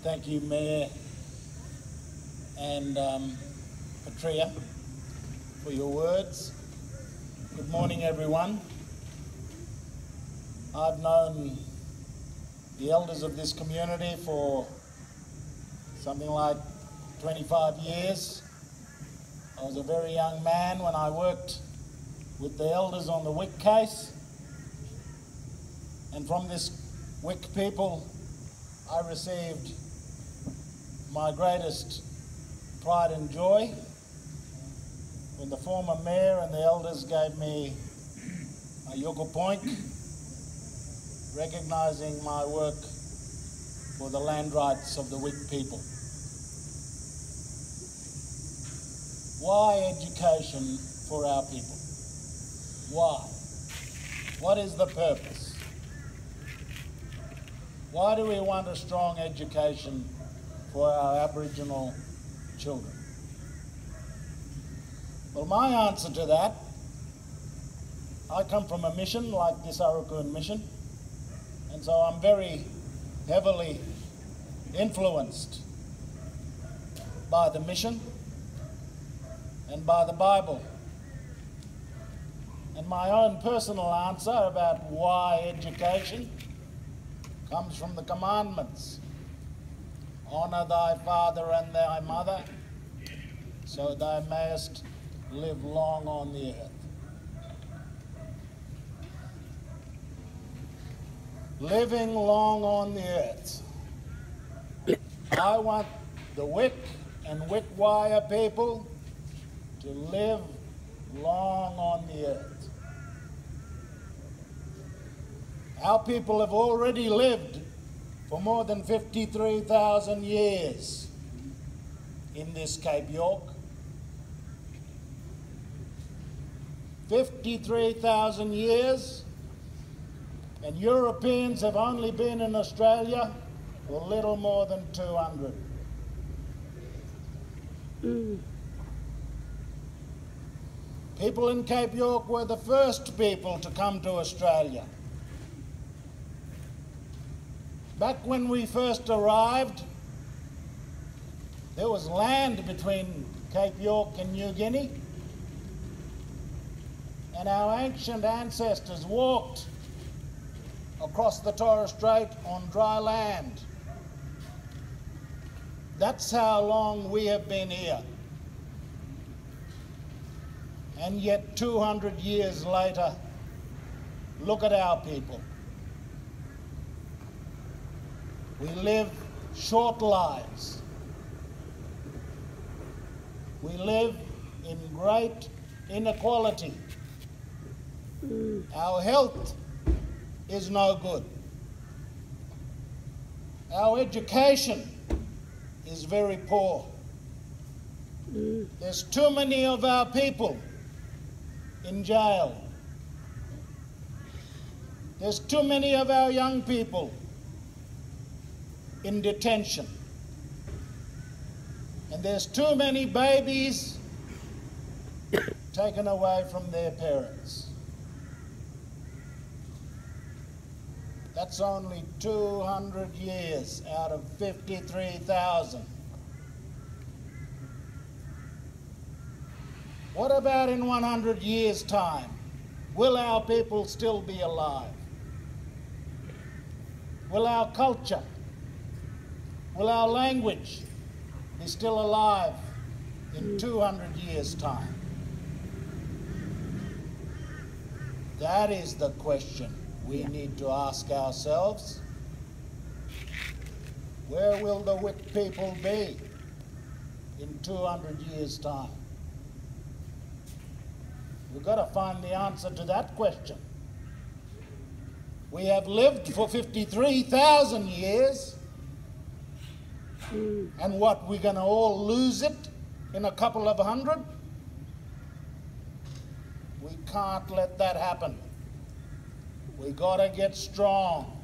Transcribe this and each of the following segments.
Thank you, Mayor and Patria, for your words. Good morning, everyone. I've known the elders of this community for something like 25 years. I was a very young man when I worked with the elders on the WIC case. And from this WIC people, I received my greatest pride and joy when the former mayor and the elders gave me a yoga point, recognising my work for the land rights of the WIC people. Why education for our people? Why? What is the purpose? Why do we want a strong education for our Aboriginal children? Well, my answer to that, I come from a mission like this Aurukun mission, and so I'm very heavily influenced by the mission and by the Bible. And my own personal answer about why education comes from the commandments. Honour thy father and thy mother, so thou mayest live long on the earth. Living long on the earth. I want the WIC and WIC-Wire people to live long on the earth. Our people have already lived for more than 53,000 years in this Cape York. 53,000 years, and Europeans have only been in Australia for a little more than 200. People in Cape York were the first people to come to Australia. Back when we first arrived, there was land between Cape York and New Guinea, and our ancient ancestors walked across the Torres Strait on dry land. That's how long we have been here. And yet 200 years later, look at our people. We live short lives. We live in great inequality. Our health is no good. Our education is very poor. There's too many of our people in jail. There's too many of our young people in detention. And there's too many babies taken away from their parents. That's only 200 years out of 53,000. What about in 100 years' time? Will our people still be alive? Will our culture, will our language be still alive in 200 years' time? That is the question we need to ask ourselves. Where will the WIC people be in 200 years' time? We've got to find the answer to that question. We have lived for 53,000 years, and what, we're going to all lose it in a couple of hundred? We can't let that happen. We got to get strong.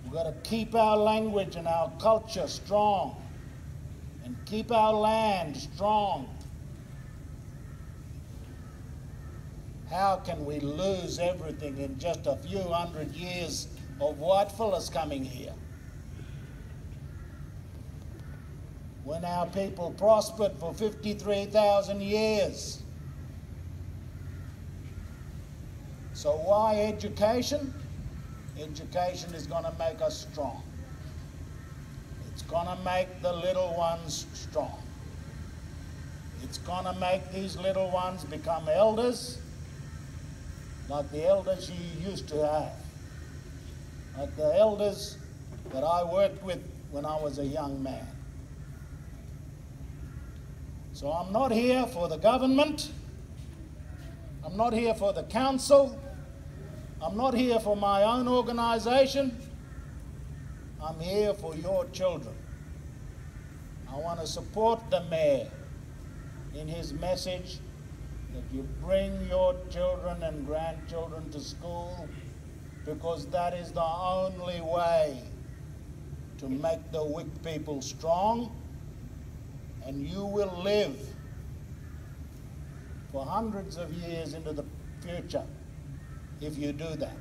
We've got to keep our language and our culture strong and keep our land strong. How can we lose everything in just a few hundred years of white fellas coming here? when our people prospered for 53,000 years. So why education? Education is going to make us strong. It's going to make the little ones strong. It's going to make these little ones become elders, like the elders you used to have, like the elders that I worked with when I was a young man. So I'm not here for the government. I'm not here for the council. I'm not here for my own organisation. I'm here for your children. I want to support the Mayor in his message that you bring your children and grandchildren to school, because that is the only way to make the Wik people strong, and you will live for hundreds of years into the future if you do that.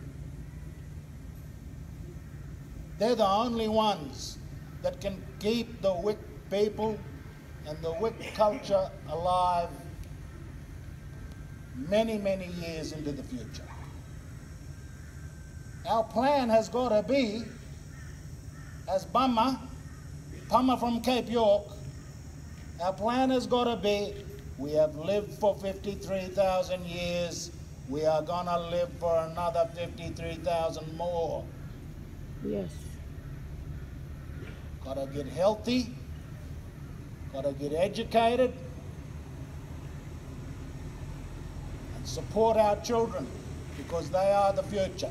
They're the only ones that can keep the Wik people and the Wik culture alive many, many years into the future. Our plan has got to be, as Pama from Cape York, our plan has got to be, we have lived for 53,000 years, we are going to live for another 53,000 more. Yes. Got to get healthy, got to get educated, and support our children, because they are the future.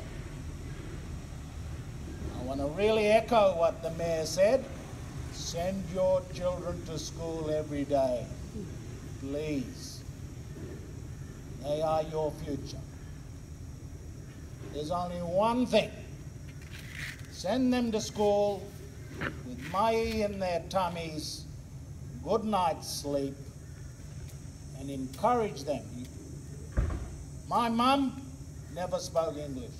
I want to really echo what the Mayor said. Send your children to school every day, please. They are your future. There's only one thing. Send them to school with mai in their tummies, good night's sleep, and encourage them. My mum never spoke English.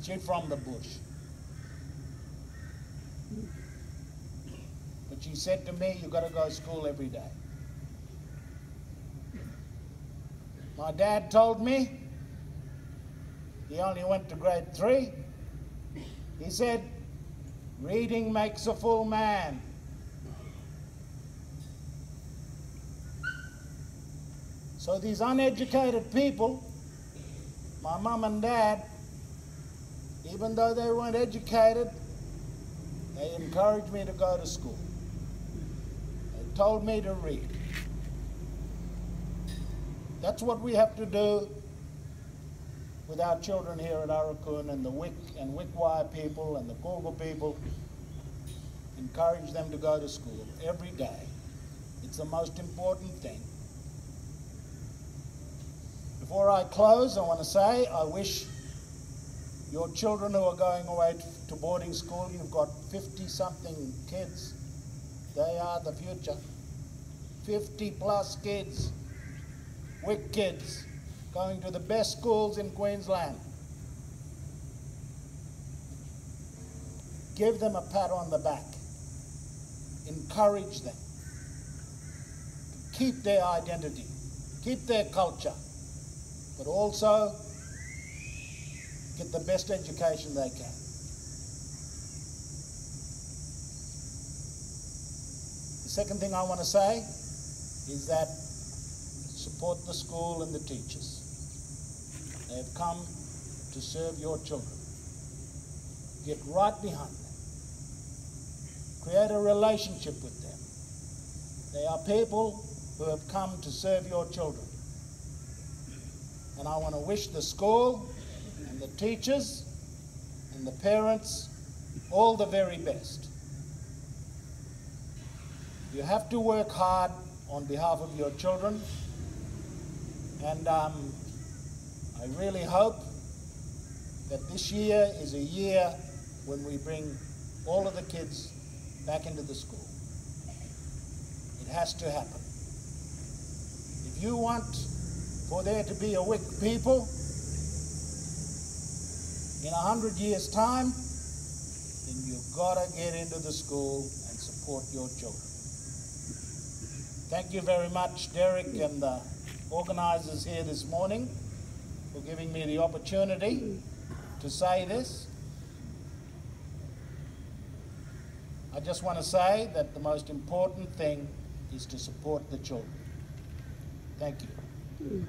She's from the bush. But she said to me, you've got to go to school every day. My dad told me, he only went to grade 3. He said, reading makes a full man. So these uneducated people, my mum and dad, even though they weren't educated, they encouraged me to go to school. They told me to read. That's what we have to do with our children here at Aurukun, and the Wik and Wikwai people and the Kogo people. Encourage them to go to school every day. It's the most important thing. Before I close, I want to say I wish your children who are going away to boarding school, you've got 50-something kids. They are the future. 50+ kids, Wik kids, going to the best schools in Queensland. Give them a pat on the back. Encourage them to keep their identity, keep their culture, but also get the best education they can. The second thing I want to say is that support the school and the teachers. They have come to serve your children. Get right behind them. Create a relationship with them. They are people who have come to serve your children. And I want to wish the school and the teachers and the parents all the very best. You have to work hard on behalf of your children, and I really hope that this year is a year when we bring all of the kids back into the school. It has to happen. If you want for there to be a Wik people in 100 years' time, then you've got to get into the school and support support your children. Thank you very much, Derek, and the organisers here this morning for giving me the opportunity to say this. I just want to say that the most important thing is to support the children. Thank you.